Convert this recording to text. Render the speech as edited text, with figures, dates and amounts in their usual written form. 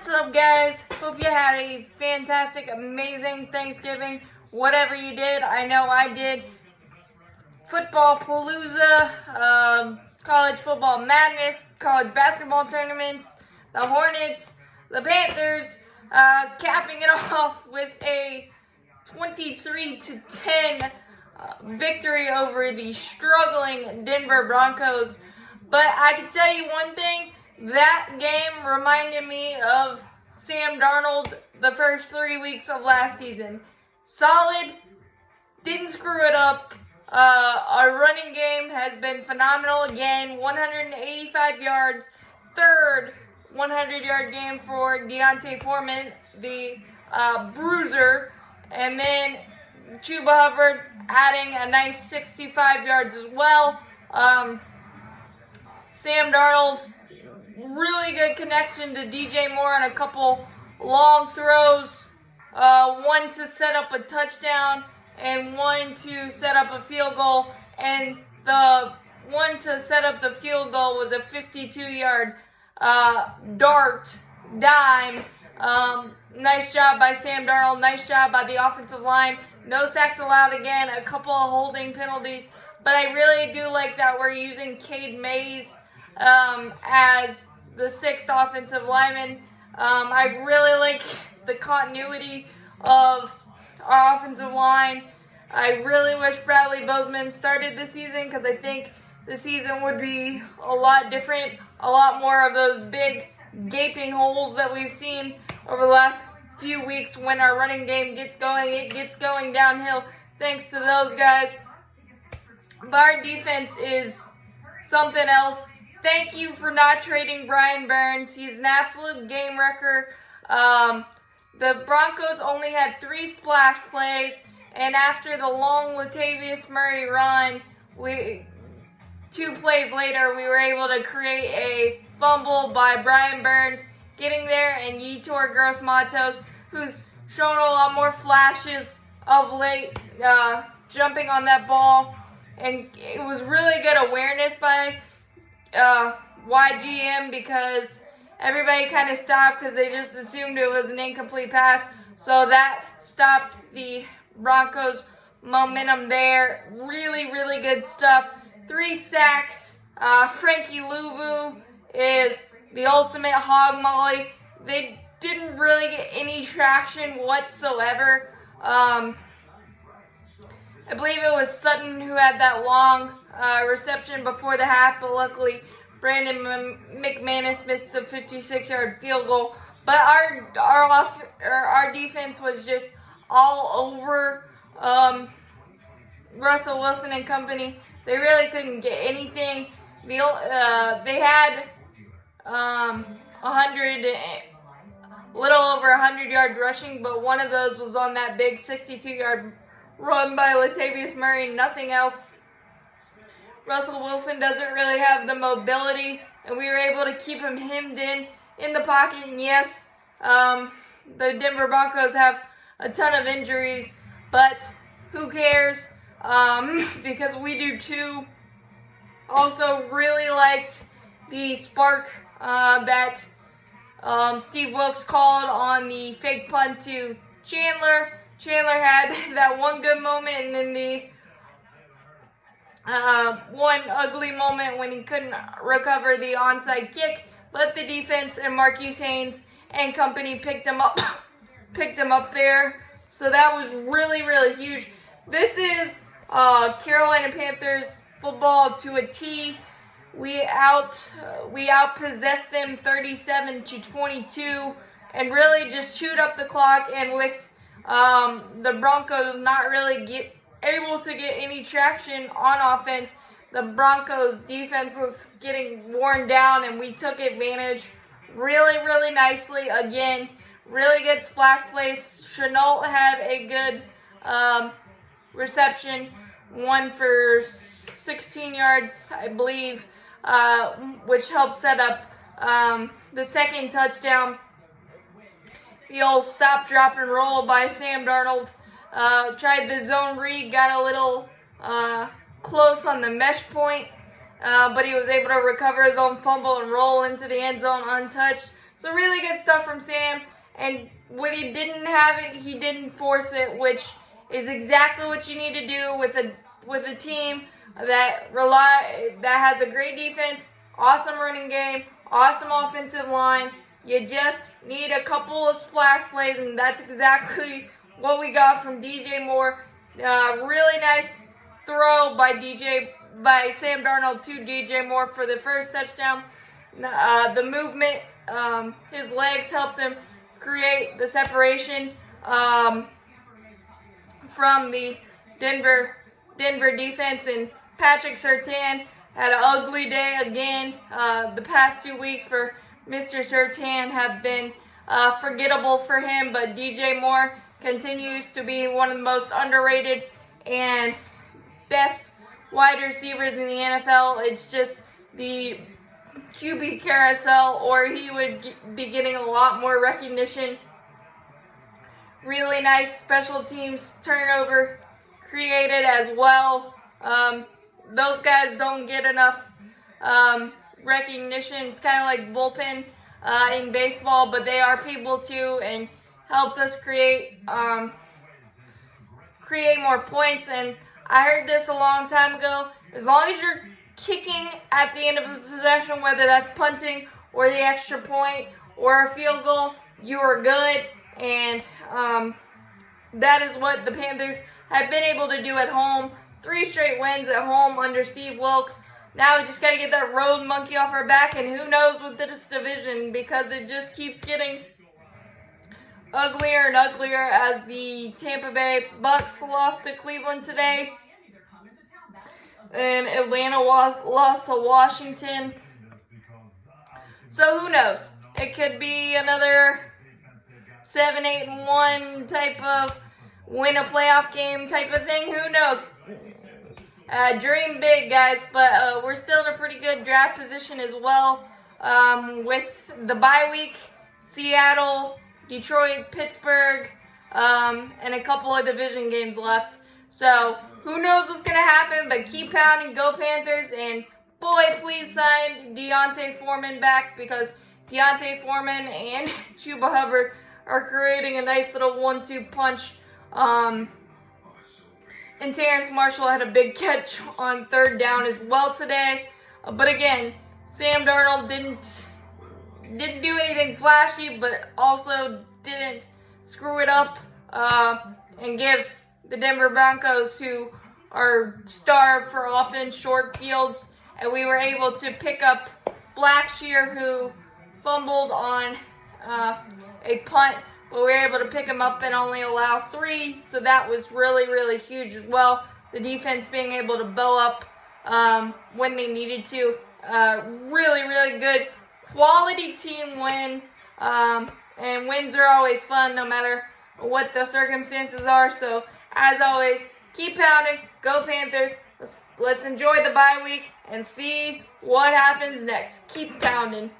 What's up, guys? Hope you had a fantastic, amazing Thanksgiving. Whatever you did, I know I did. Football palooza, college football madness, college basketball tournaments, the Hornets, the Panthers, capping it off with a 23-10 victory over the struggling Denver Broncos. But I can tell you one thing. That game reminded me of Sam Darnold the first 3 weeks of last season. Solid, didn't screw it up. Our running game has been phenomenal again. 185 yards, third 100-yard game for Deontay Foreman, the bruiser. And then Chuba Hubbard adding a nice 65 yards as well. Sam Darnold, really good connection to DJ Moore on a couple long throws. One to set up a touchdown and one to set up a field goal. And the one to set up the field goal was a 52-yard dime. Nice job by Sam Darnold. Nice job by the offensive line. No sacks allowed again. A couple of holding penalties. But I really do like that we're using Cade Mays as the sixth offensive lineman. I really like the continuity of our offensive line. I really wish Bradley Bozeman started the season because I think the season would be a lot different. A lot more of those big gaping holes that we've seen over the last few weeks when our running game gets going. It gets going downhill thanks to those guys. But our defense is something else. Thank you for not trading Brian Burns. He's an absolute game wrecker. The Broncos only had 3 splash plays, and after the long Latavius Murray run, 2 plays later, we were able to create a fumble by Brian Burns getting there, and Yetur Gross-Matos, who's shown a lot more flashes of late, jumping on that ball. And it was really good awareness by YGM because everybody kind of stopped because they just assumed it was an incomplete pass. So that stopped the Broncos' momentum there. Really, really good stuff. 3 sacks. Frankie Louvu is the ultimate hog molly. They didn't really get any traction whatsoever. I believe it was Sutton who had that long reception before the half, but luckily Brandon McManus missed the 56-yard field goal. But our defense was just all over Russell Wilson and company. They really couldn't get anything. They had little over 100 yards rushing, but one of those was on that big 62-yard run by Latavius Murray, nothing else. Russell Wilson doesn't really have the mobility, and we were able to keep him hemmed in the pocket. And yes, the Denver Broncos have a ton of injuries, but who cares? Because we do too. Also, really liked the spark that Steve Wilkes called on the fake punt to Chandler. Chandler had that one good moment and then the one ugly moment when he couldn't recover the onside kick. But the defense and Marquise Haynes and company picked him up there. So that was really, really huge. This is Carolina Panthers football to a T. We outpossessed them 37-22 and really just chewed up the clock. And with the Broncos not really able to get any traction on offense, the Broncos defense was getting worn down, and we took advantage really, really nicely. Again, really good splash plays. Chenault had a good reception, one for 16 yards, I believe, which helped set up the second touchdown. The old stop, drop, and roll by Sam Darnold. Tried the zone read, got a little close on the mesh point, but he was able to recover his own fumble and roll into the end zone untouched. So really good stuff from Sam. And when he didn't have it, he didn't force it, which is exactly what you need to do with a team that has a great defense, awesome running game, awesome offensive line. You just need a couple of splash plays, and that's exactly what we got from DJ Moore. Really nice throw by Sam Darnold to DJ Moore for the first touchdown. The movement, his legs helped him create the separation from the Denver defense, and Patrick Surtain had an ugly day again. The past 2 weeks for Mr. Surtain have been forgettable for him, but DJ Moore continues to be one of the most underrated and best wide receivers in the NFL. It's just the QB carousel, or he would be getting a lot more recognition. Really nice special teams turnover created as well. Those guys don't get enough recognition. It's kind of like bullpen in baseball, but they are people too, and helped us create more points. And I heard this a long time ago. As long as you're kicking at the end of a possession, whether that's punting or the extra point or a field goal, you are good. And that is what the Panthers have been able to do at home. 3 straight wins at home under Steve Wilkes. Now we just got to get that road monkey off our back, and who knows with this division, because it just keeps getting uglier and uglier as the Tampa Bay Bucks lost to Cleveland today, and Atlanta lost to Washington. So who knows? It could be another 7-8-1 type of win a playoff game type of thing. Who knows? Dream big, guys, but we're still in a pretty good draft position as well. With the bye week, Seattle, Detroit, Pittsburgh, and a couple of division games left. So who knows what's going to happen, but keep pounding, go Panthers, and boy, please sign Deontay Foreman back, because Deontay Foreman and Chuba Hubbard are creating a nice little 1-2 punch. And Terrace Marshall had a big catch on 3rd down as well today. But again, Sam Darnold didn't do anything flashy, but also didn't screw it up and give the Denver Broncos, who are starved for offense, short fields. And we were able to pick up Blackshear, who fumbled on a punt, but we were able to pick him up and only allow 3, so that was really, really huge as well. The defense being able to bow up when they needed to. Really, really good quality team win, and wins are always fun no matter what the circumstances are. So, as always, keep pounding, go Panthers. Let's enjoy the bye week and see what happens next. Keep pounding.